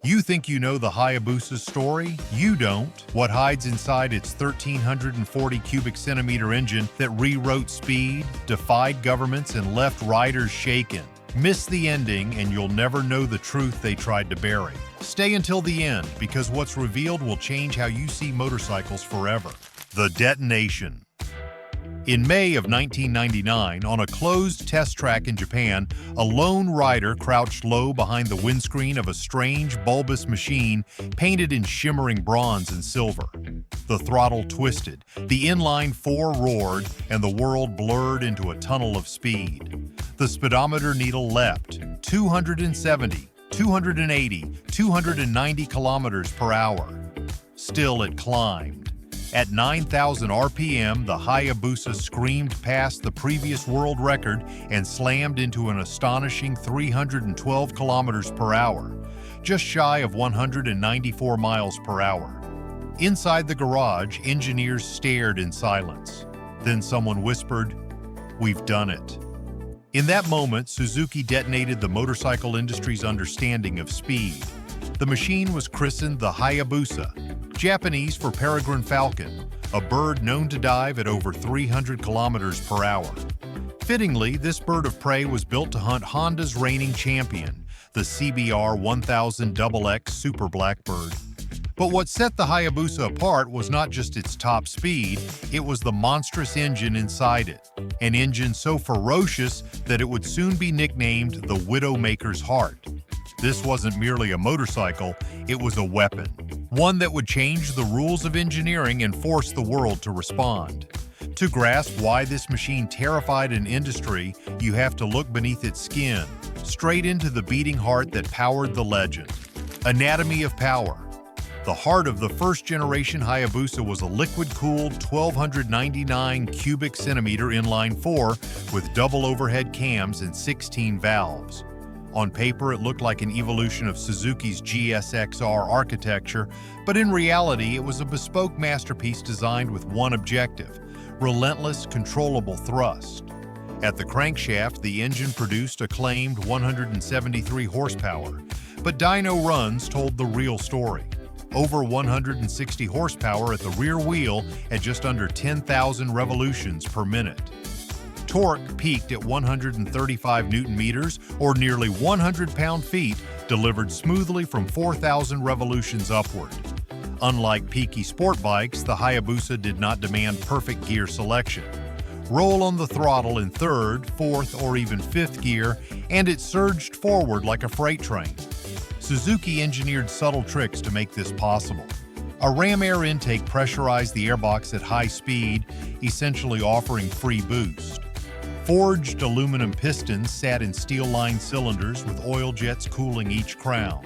You think you know the Hayabusa's story? You don't. What hides inside its 1,340 cubic centimeter engine that rewrote speed, defied governments, and left riders shaken. Miss the ending and you'll never know the truth they tried to bury. Stay until the end, because what's revealed will change how you see motorcycles forever. The Detonation. In May of 1999, on a closed test track in Japan, a lone rider crouched low behind the windscreen of a strange, bulbous machine painted in shimmering bronze and silver. The throttle twisted, the inline four roared, and the world blurred into a tunnel of speed. The speedometer needle leapt, 270, 280, 290 kilometers per hour. Still it climbed. At 9,000 RPM, the Hayabusa screamed past the previous world record and slammed into an astonishing 312 kilometers per hour, just shy of 194 miles per hour. Inside the garage, engineers stared in silence. Then someone whispered, "We've done it." In that moment, Suzuki detonated the motorcycle industry's understanding of speed. The machine was christened the Hayabusa, Japanese for peregrine falcon, a bird known to dive at over 300 kilometers per hour. Fittingly, this bird of prey was built to hunt Honda's reigning champion, the CBR 1000XX Super Blackbird. But what set the Hayabusa apart was not just its top speed, it was the monstrous engine inside it, an engine so ferocious that it would soon be nicknamed the Widowmaker's Heart. This wasn't merely a motorcycle, it was a weapon. One that would change the rules of engineering and force the world to respond. To grasp why this machine terrified an industry, you have to look beneath its skin, straight into the beating heart that powered the legend. Anatomy of power. The heart of the first-generation Hayabusa was a liquid-cooled 1,299 cubic centimeter inline-four with double overhead cams and 16 valves. On paper, it looked like an evolution of Suzuki's GSX-R architecture, but in reality, it was a bespoke masterpiece designed with one objective: relentless, controllable thrust. At the crankshaft, the engine produced a claimed 173 horsepower, but dyno runs told the real story. Over 160 horsepower at the rear wheel at just under 10,000 revolutions per minute. Torque peaked at 135 Newton-meters, or nearly 100 pound-feet, delivered smoothly from 4,000 revolutions upward. Unlike peaky sport bikes, the Hayabusa did not demand perfect gear selection. Roll on the throttle in third, fourth, or even fifth gear, and it surged forward like a freight train. Suzuki engineered subtle tricks to make this possible. A ram air intake pressurized the airbox at high speed, essentially offering free boost. Forged aluminum pistons sat in steel-lined cylinders with oil jets cooling each crown.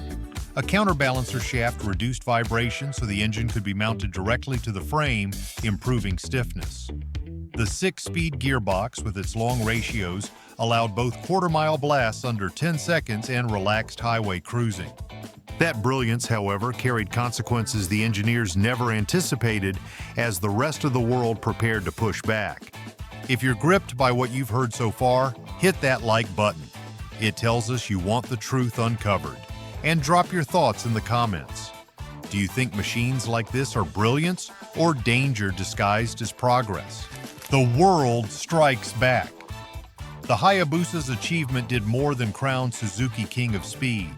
A counterbalancer shaft reduced vibration so the engine could be mounted directly to the frame, improving stiffness. The 6-speed gearbox with its long ratios allowed both quarter-mile blasts under 10 seconds and relaxed highway cruising. That brilliance, however, carried consequences the engineers never anticipated as the rest of the world prepared to push back. If you're gripped by what you've heard so far, hit that like button. It tells us you want the truth uncovered. And drop your thoughts in the comments. Do you think machines like this are brilliance or danger disguised as progress? The world strikes back. The Hayabusa's achievement did more than crown Suzuki King of Speed.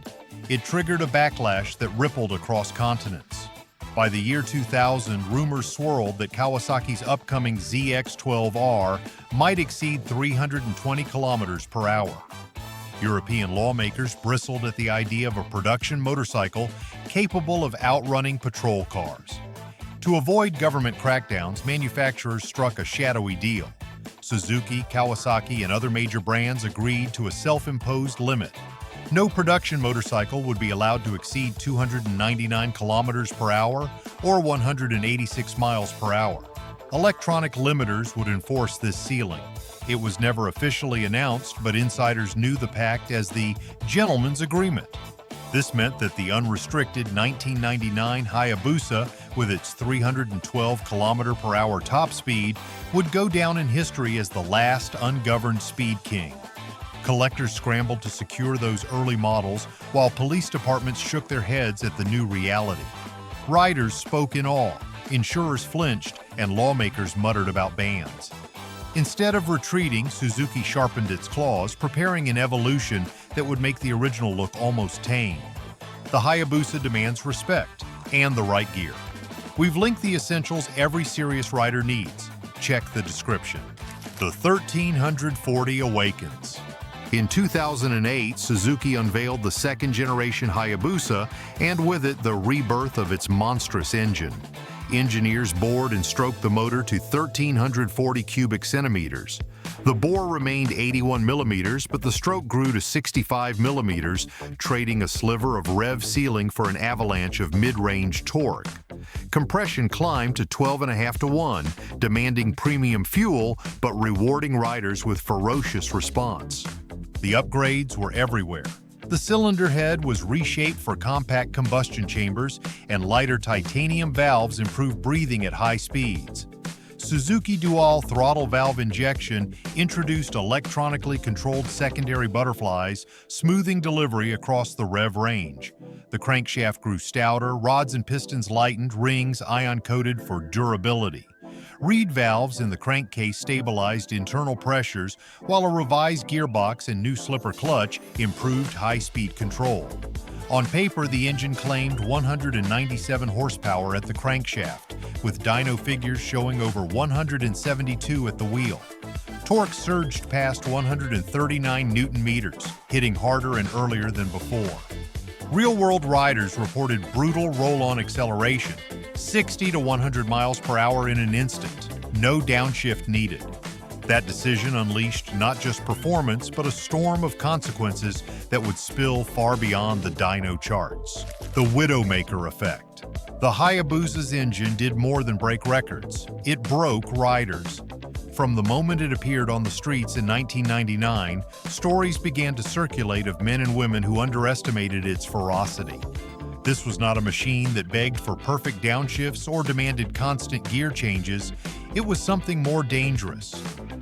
It triggered a backlash that rippled across continents. By the year 2000, rumors swirled that Kawasaki's upcoming ZX-12R might exceed 320 kilometers per hour. European lawmakers bristled at the idea of a production motorcycle capable of outrunning patrol cars. To avoid government crackdowns, manufacturers struck a shadowy deal. Suzuki, Kawasaki, and other major brands agreed to a self-imposed limit. No production motorcycle would be allowed to exceed 299 kilometers per hour or 186 miles per hour. Electronic limiters would enforce this ceiling. It was never officially announced, but insiders knew the pact as the Gentleman's Agreement. This meant that the unrestricted 1999 Hayabusa, with its 312 km/h top speed, would go down in history as the last ungoverned speed king. Collectors scrambled to secure those early models, while police departments shook their heads at the new reality. Riders spoke in awe, insurers flinched, and lawmakers muttered about bans. Instead of retreating, Suzuki sharpened its claws, preparing an evolution that would make the original look almost tame. The Hayabusa demands respect and the right gear. We've linked the essentials every serious rider needs. Check the description. The 1340 Awakens. In 2008, Suzuki unveiled the second-generation Hayabusa, and with it, the rebirth of its monstrous engine. Engineers bored and stroked the motor to 1,340 cubic centimeters. The bore remained 81 millimeters, but the stroke grew to 65 millimeters, trading a sliver of rev ceiling for an avalanche of mid-range torque. Compression climbed to 12.5 to 1, demanding premium fuel, but rewarding riders with ferocious response. The upgrades were everywhere. The cylinder head was reshaped for compact combustion chambers, and lighter titanium valves improved breathing at high speeds. Suzuki Dual throttle valve injection introduced electronically controlled secondary butterflies, smoothing delivery across the rev range. The crankshaft grew stouter, rods and pistons lightened, rings ion-coated for durability. Reed valves in the crankcase stabilized internal pressures, while a revised gearbox and new slipper clutch improved high-speed control. On paper, the engine claimed 197 horsepower at the crankshaft, with dyno figures showing over 172 at the wheel. Torque surged past 139 Newton-meters, hitting harder and earlier than before. Real-world riders reported brutal roll-on acceleration, 60 to 100 miles per hour in an instant, no downshift needed. That decision unleashed not just performance, but a storm of consequences that would spill far beyond the dyno charts. The Widowmaker Effect. The Hayabusa's engine did more than break records. It broke riders. From the moment it appeared on the streets in 1999, stories began to circulate of men and women who underestimated its ferocity. This was not a machine that begged for perfect downshifts or demanded constant gear changes. It was something more dangerous.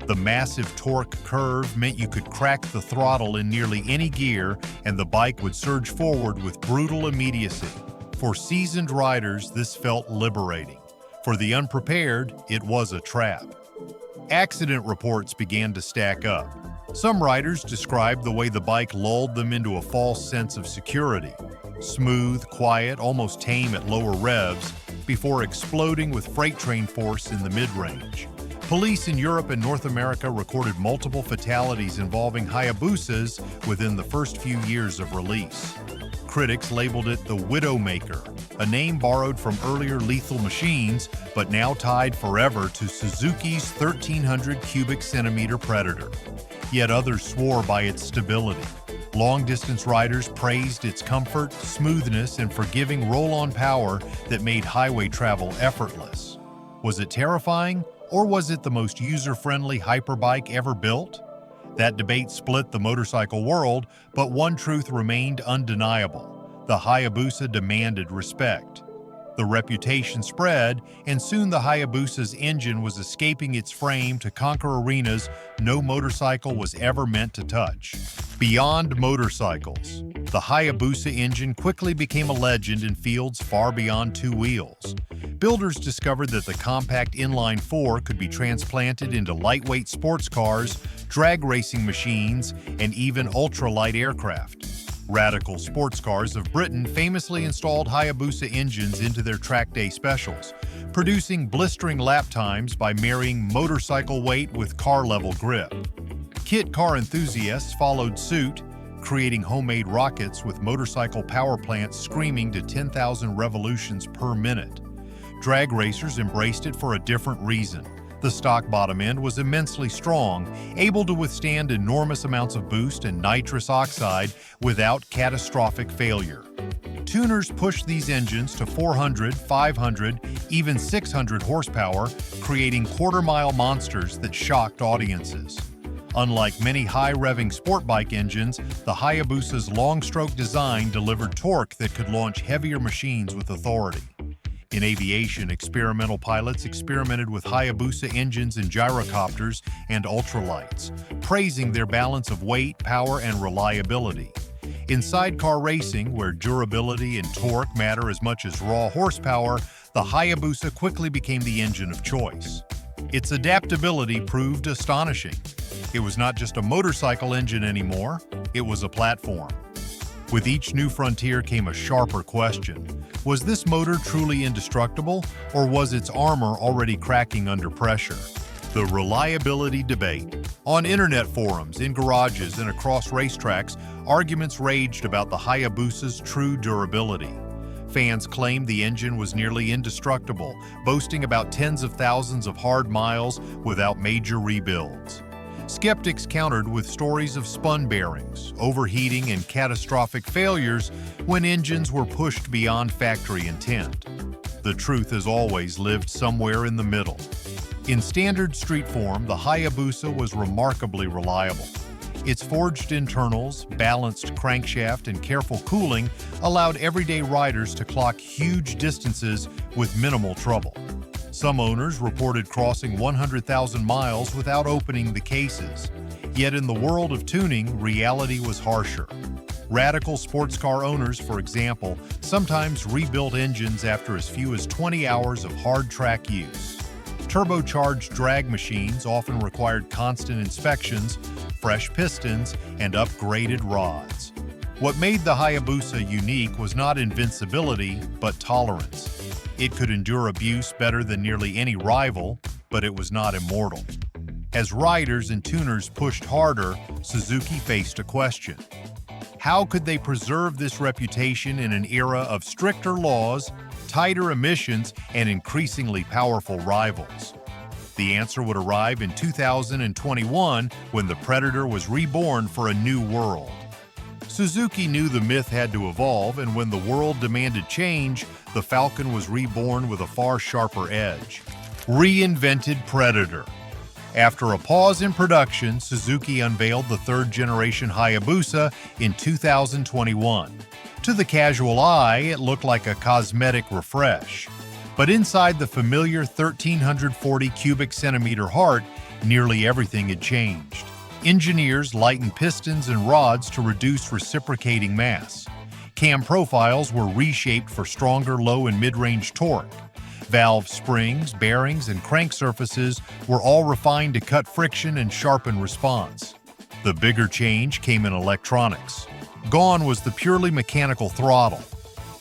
The massive torque curve meant you could crack the throttle in nearly any gear, and the bike would surge forward with brutal immediacy. For seasoned riders, this felt liberating. For the unprepared, it was a trap. Accident reports began to stack up. Some riders described the way the bike lulled them into a false sense of security. Smooth, quiet, almost tame at lower revs, before exploding with freight train force in the mid-range. Police in Europe and North America recorded multiple fatalities involving Hayabusas within the first few years of release. Critics labeled it the Widowmaker, a name borrowed from earlier lethal machines, but now tied forever to Suzuki's 1,300 cubic centimeter Predator. Yet others swore by its stability. Long-distance riders praised its comfort, smoothness, and forgiving roll-on power that made highway travel effortless. Was it terrifying, or was it the most user-friendly hyperbike ever built? That debate split the motorcycle world, but one truth remained undeniable. The Hayabusa demanded respect. The reputation spread, and soon the Hayabusa's engine was escaping its frame to conquer arenas no motorcycle was ever meant to touch. Beyond motorcycles, the Hayabusa engine quickly became a legend in fields far beyond two wheels. Builders discovered that the compact inline-four could be transplanted into lightweight sports cars, drag racing machines, and even ultralight aircraft. Radical Sports Cars of Britain famously installed Hayabusa engines into their track day specials, producing blistering lap times by marrying motorcycle weight with car-level grip. Kit car enthusiasts followed suit, creating homemade rockets with motorcycle power plants screaming to 10,000 revolutions per minute. Drag racers embraced it for a different reason. The stock bottom end was immensely strong, able to withstand enormous amounts of boost and nitrous oxide without catastrophic failure. Tuners pushed these engines to 400, 500, even 600 horsepower, creating quarter-mile monsters that shocked audiences. Unlike many high-revving sport bike engines, the Hayabusa's long-stroke design delivered torque that could launch heavier machines with authority. In aviation, experimental pilots experimented with Hayabusa engines and gyrocopters and ultralights, praising their balance of weight, power, and reliability. In sidecar racing, where durability and torque matter as much as raw horsepower, the Hayabusa quickly became the engine of choice. Its adaptability proved astonishing. It was not just a motorcycle engine anymore, it was a platform. With each new frontier came a sharper question. Was this motor truly indestructible, or was its armor already cracking under pressure? The reliability debate. On internet forums, in garages, and across racetracks, arguments raged about the Hayabusa's true durability. Fans claimed the engine was nearly indestructible, boasting about tens of thousands of hard miles without major rebuilds. Skeptics countered with stories of spun bearings, overheating, and catastrophic failures when engines were pushed beyond factory intent. The truth has always lived somewhere in the middle. In standard street form, the Hayabusa was remarkably reliable. Its forged internals, balanced crankshaft, and careful cooling allowed everyday riders to clock huge distances with minimal trouble. Some owners reported crossing 100,000 miles without opening the cases. Yet in the world of tuning, reality was harsher. Radical sports car owners, for example, sometimes rebuilt engines after as few as 20 hours of hard track use. Turbocharged drag machines often required constant inspections, fresh pistons, and upgraded rods. What made the Hayabusa unique was not invincibility, but tolerance. It could endure abuse better than nearly any rival, but it was not immortal. As riders and tuners pushed harder, Suzuki faced a question. How could they preserve this reputation in an era of stricter laws, tighter emissions, and increasingly powerful rivals? The answer would arrive in 2021 when the Predator was reborn for a new world. Suzuki knew the myth had to evolve, and when the world demanded change, the Falcon was reborn with a far sharper edge. Reinvented Predator. After a pause in production, Suzuki unveiled the third-generation Hayabusa in 2021. To the casual eye, it looked like a cosmetic refresh. But inside the familiar 1340 cubic centimeter heart, nearly everything had changed. Engineers lightened pistons and rods to reduce reciprocating mass. Cam profiles were reshaped for stronger low and mid-range torque. Valve springs, bearings, and crank surfaces were all refined to cut friction and sharpen response. The bigger change came in electronics. Gone was the purely mechanical throttle.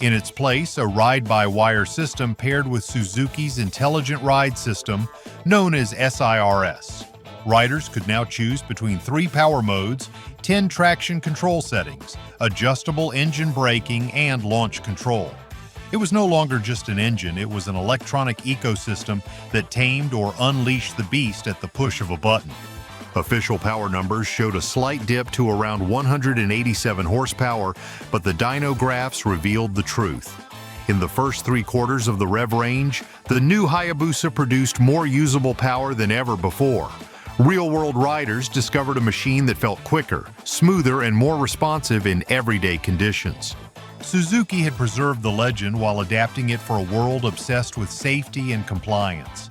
In its place, a ride-by-wire system paired with Suzuki's Intelligent Ride System, known as SIRS. Riders could now choose between 3 power modes, 10 traction control settings, adjustable engine braking, and launch control. It was no longer just an engine, it was an electronic ecosystem that tamed or unleashed the beast at the push of a button. Official power numbers showed a slight dip to around 187 horsepower, but the dyno graphs revealed the truth. In the first 3 quarters of the rev range, the new Hayabusa produced more usable power than ever before. Real-world riders discovered a machine that felt quicker, smoother, and more responsive in everyday conditions. Suzuki had preserved the legend while adapting it for a world obsessed with safety and compliance.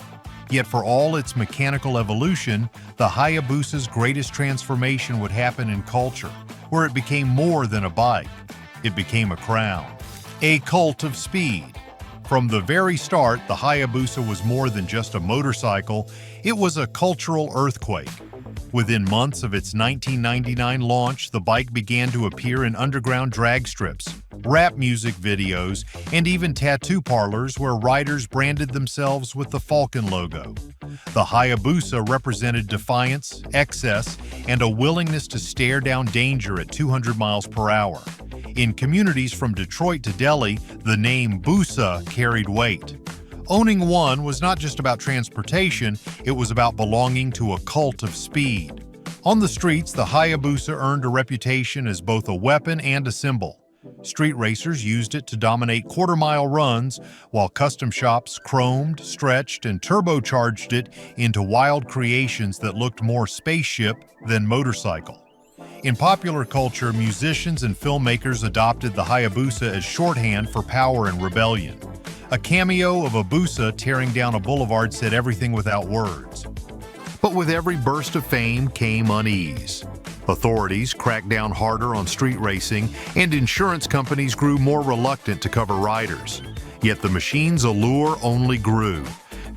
Yet for all its mechanical evolution, the Hayabusa's greatest transformation would happen in culture, where it became more than a bike. It became a crown, a cult of speed. From the very start, the Hayabusa was more than just a motorcycle, it was a cultural earthquake. Within months of its 1999 launch, the bike began to appear in underground drag strips, rap music videos, and even tattoo parlors where riders branded themselves with the Falcon logo. The Hayabusa represented defiance, excess, and a willingness to stare down danger at 200 miles per hour. In communities from Detroit to Delhi, the name Busa carried weight. Owning one was not just about transportation, it was about belonging to a cult of speed. On the streets, the Hayabusa earned a reputation as both a weapon and a symbol. Street racers used it to dominate quarter-mile runs, while custom shops chromed, stretched, and turbocharged it into wild creations that looked more spaceship than motorcycle. In popular culture, musicians and filmmakers adopted the Hayabusa as shorthand for power and rebellion. A cameo of Hayabusa tearing down a boulevard said everything without words. But with every burst of fame came unease. Authorities cracked down harder on street racing, and insurance companies grew more reluctant to cover riders. Yet the machine's allure only grew.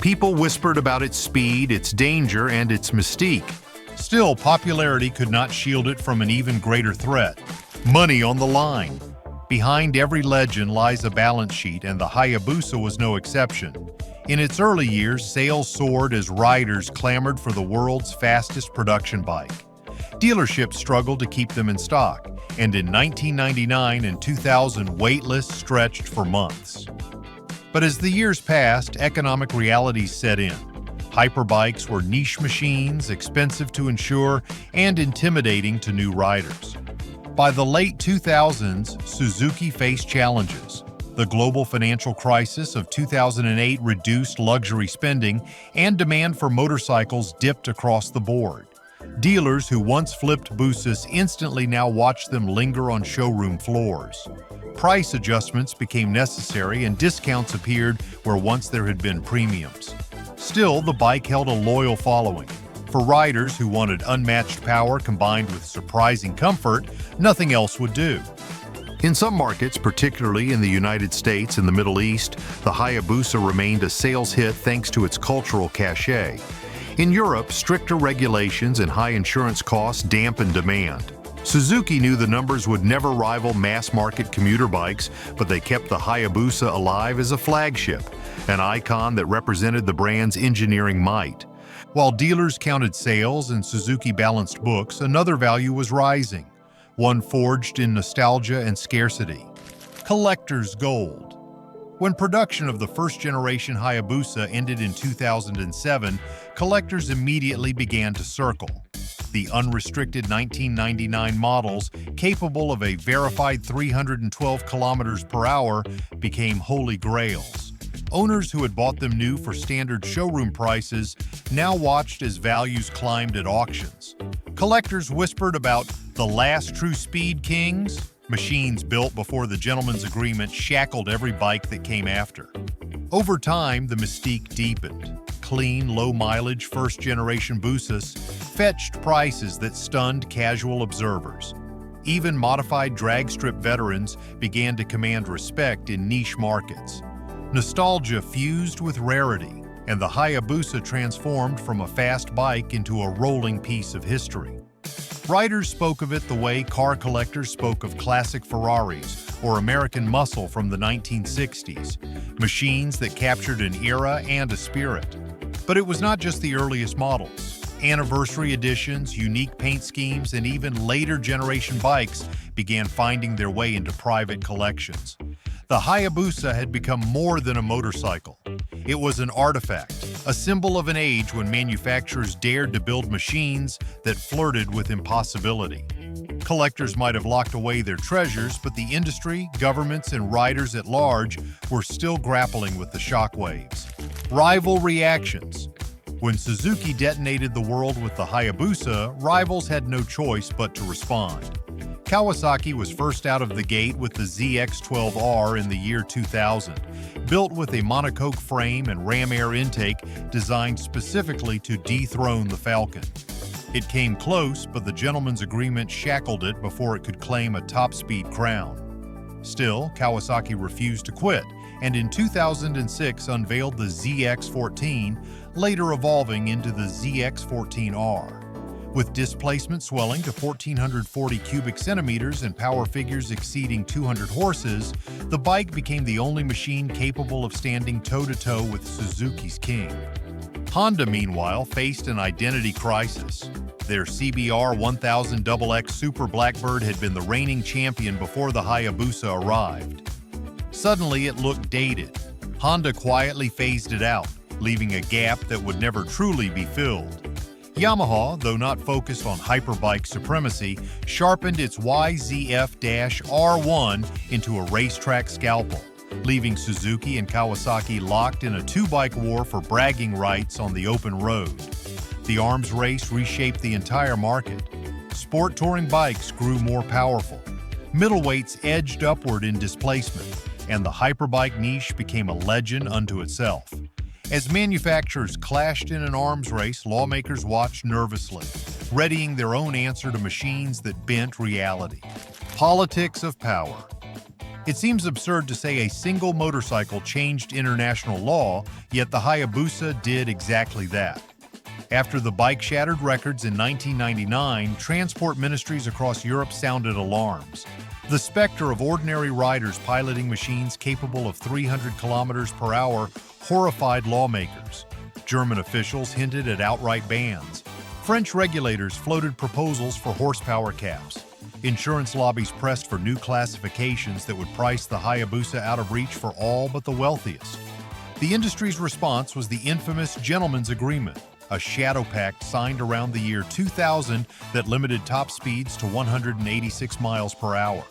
People whispered about its speed, its danger, and its mystique. Still, popularity could not shield it from an even greater threat: money on the line. Behind every legend lies a balance sheet, and the Hayabusa was no exception. In its early years, sales soared as riders clamored for the world's fastest production bike. Dealerships struggled to keep them in stock, and in 1999 and 2000, wait lists stretched for months. But as the years passed, economic realities set in. Hyperbikes were niche machines, expensive to insure, and intimidating to new riders. By the late 2000s, Suzuki faced challenges. The global financial crisis of 2008 reduced luxury spending, and demand for motorcycles dipped across the board. Dealers who once flipped Busas instantly now watched them linger on showroom floors. Price adjustments became necessary, and discounts appeared where once there had been premiums. Still, the bike held a loyal following. For riders who wanted unmatched power combined with surprising comfort, nothing else would do. In some markets, particularly in the United States and the Middle East, the Hayabusa remained a sales hit thanks to its cultural cachet. In Europe, stricter regulations and high insurance costs dampened demand. Suzuki knew the numbers would never rival mass-market commuter bikes, but they kept the Hayabusa alive as a flagship, an icon that represented the brand's engineering might. While dealers counted sales and Suzuki balanced books, another value was rising, one forged in nostalgia and scarcity: collector's gold. When production of the first-generation Hayabusa ended in 2007, collectors immediately began to circle. The unrestricted 1999 models, capable of a verified 312 kilometers per hour, became holy grails. Owners who had bought them new for standard showroom prices now watched as values climbed at auctions. Collectors whispered about the last true speed kings. Machines built before the gentleman's agreement shackled every bike that came after. Over time, the mystique deepened. Clean, low-mileage first-generation Busas fetched prices that stunned casual observers. Even modified drag strip veterans began to command respect in niche markets. Nostalgia fused with rarity, and the Hayabusa transformed from a fast bike into a rolling piece of history. Riders spoke of it the way car collectors spoke of classic Ferraris or American muscle from the 1960s, machines that captured an era and a spirit. But it was not just the earliest models. Anniversary editions, unique paint schemes, and even later generation bikes began finding their way into private collections. The Hayabusa had become more than a motorcycle. It was an artifact, a symbol of an age when manufacturers dared to build machines that flirted with impossibility. Collectors might have locked away their treasures, but the industry, governments, and riders at large were still grappling with the shockwaves. Rival reactions. When Suzuki detonated the world with the Hayabusa, rivals had no choice but to respond. Kawasaki was first out of the gate with the ZX-12R in the year 2000, built with a monocoque frame and ram air intake designed specifically to dethrone the Falcon. It came close, but the gentleman's agreement shackled it before it could claim a top-speed crown. Still, Kawasaki refused to quit, and in 2006 unveiled the ZX-14, later evolving into the ZX-14R. With displacement swelling to 1,440 cubic centimeters and power figures exceeding 200 horses, the bike became the only machine capable of standing toe-to-toe with Suzuki's king. Honda, meanwhile, faced an identity crisis. Their CBR 1000XX Super Blackbird had been the reigning champion before the Hayabusa arrived. Suddenly, it looked dated. Honda quietly phased it out, leaving a gap that would never truly be filled. Yamaha, though not focused on hyperbike supremacy, sharpened its YZF-R1 into a racetrack scalpel, leaving Suzuki and Kawasaki locked in a two-bike war for bragging rights on the open road. The arms race reshaped the entire market. Sport touring bikes grew more powerful. Middleweights edged upward in displacement, and the hyperbike niche became a legend unto itself. As manufacturers clashed in an arms race, lawmakers watched nervously, readying their own answer to machines that bent reality. Politics of power. It seems absurd to say a single motorcycle changed international law, yet the Hayabusa did exactly that. After the bike shattered records in 1999, transport ministries across Europe sounded alarms. The specter of ordinary riders piloting machines capable of 300 kilometers per hour horrified lawmakers. German officials hinted at outright bans. French regulators floated proposals for horsepower caps. Insurance lobbies pressed for new classifications that would price the Hayabusa out of reach for all but the wealthiest. The industry's response was the infamous Gentleman's Agreement, a shadow pact signed around the year 2000 that limited top speeds to 186 miles per hour.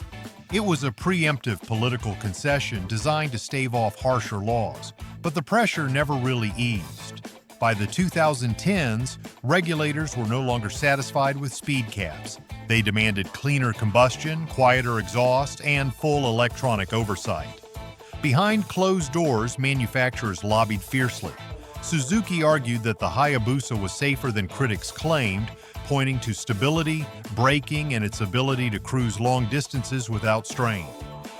It was a preemptive political concession designed to stave off harsher laws, but the pressure never really eased. By the 2010s, regulators were no longer satisfied with speed caps. They demanded cleaner combustion, quieter exhaust, and full electronic oversight. Behind closed doors, manufacturers lobbied fiercely. Suzuki argued that the Hayabusa was safer than critics claimed, pointing to stability, braking, and its ability to cruise long distances without strain.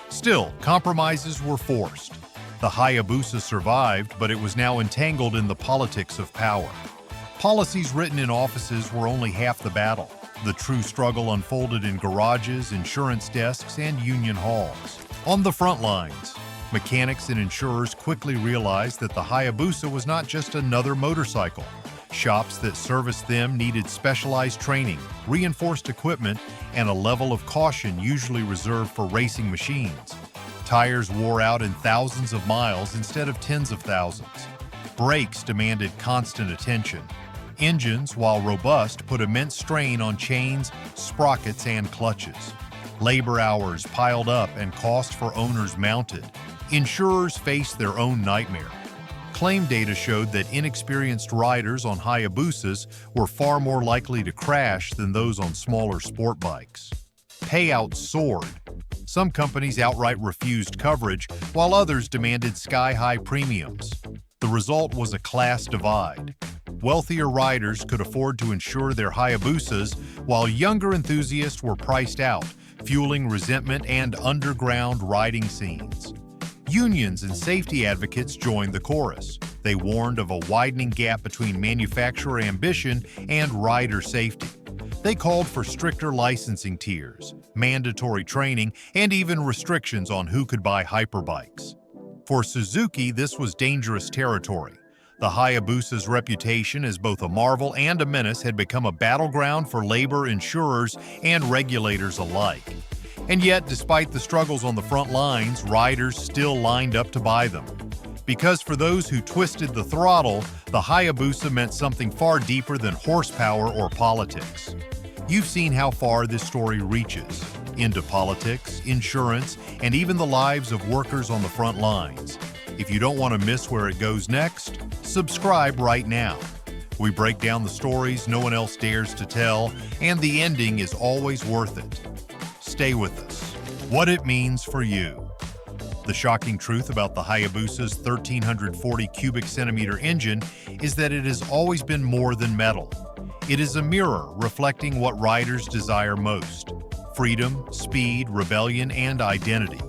Still, compromises were forced. The Hayabusa survived, but it was now entangled in the politics of power. Policies written in offices were only half the battle. The true struggle unfolded in garages, insurance desks, and union halls. On the front lines, mechanics and insurers quickly realized that the Hayabusa was not just another motorcycle. Shops that serviced them needed specialized training, reinforced equipment, and a level of caution usually reserved for racing machines. Tires wore out in thousands of miles instead of tens of thousands. Brakes demanded constant attention. Engines, while robust, put immense strain on chains, sprockets, and clutches. Labor hours piled up and cost for owners mounted. Insurers faced their own nightmare. Claim data showed that inexperienced riders on Hayabusas were far more likely to crash than those on smaller sport bikes. Payouts soared. Some companies outright refused coverage, while others demanded sky-high premiums. The result was a class divide. Wealthier riders could afford to insure their Hayabusas, while younger enthusiasts were priced out, fueling resentment and underground riding scenes. Unions and safety advocates joined the chorus. They warned of a widening gap between manufacturer ambition and rider safety. They called for stricter licensing tiers, mandatory training, and even restrictions on who could buy hyperbikes. For Suzuki, this was dangerous territory. The Hayabusa's reputation as both a marvel and a menace had become a battleground for labor, insurers, and regulators alike. And yet, despite the struggles on the front lines, riders still lined up to buy them. Because for those who twisted the throttle, the Hayabusa meant something far deeper than horsepower or politics. You've seen how far this story reaches, into politics, insurance, and even the lives of workers on the front lines. If you don't want to miss where it goes next, subscribe right now. We break down the stories no one else dares to tell, and the ending is always worth it. Stay with us. What it means for you. The shocking truth about the Hayabusa's 1340 cubic centimeter engine is that it has always been more than metal. It is a mirror reflecting what riders desire most: freedom, speed, rebellion, and identity.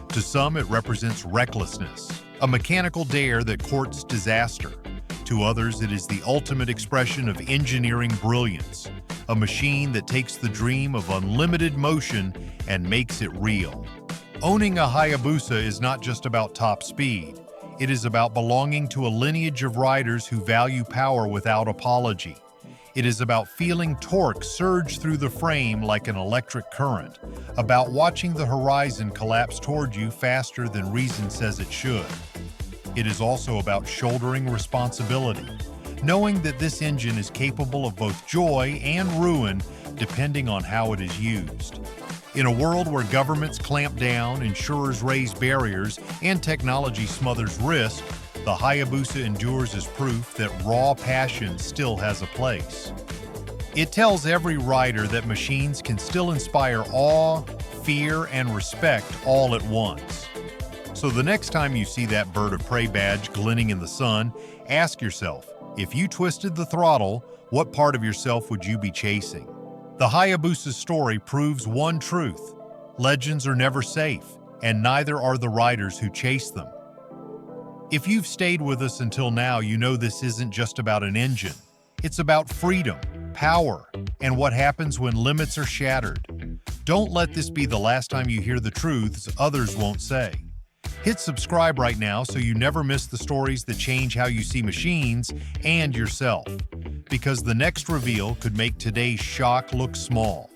To some, it represents recklessness, a mechanical dare that courts disaster. To others, it is the ultimate expression of engineering brilliance, a machine that takes the dream of unlimited motion and makes it real. Owning a Hayabusa is not just about top speed. It is about belonging to a lineage of riders who value power without apology. It is about feeling torque surge through the frame like an electric current, about watching the horizon collapse toward you faster than reason says it should. It is also about shouldering responsibility, knowing that this engine is capable of both joy and ruin depending on how it is used. In a world where governments clamp down, insurers raise barriers, and technology smothers risk, the Hayabusa endures as proof that raw passion still has a place. It tells every rider that machines can still inspire awe, fear, and respect all at once. So the next time you see that bird of prey badge glinting in the sun, ask yourself, if you twisted the throttle, what part of yourself would you be chasing? The Hayabusa story proves one truth: legends are never safe, and neither are the riders who chase them. If you've stayed with us until now, you know this isn't just about an engine. It's about freedom, power, and what happens when limits are shattered. Don't let this be the last time you hear the truths others won't say. Hit subscribe right now so you never miss the stories that change how you see machines and yourself, because the next reveal could make today's shock look small.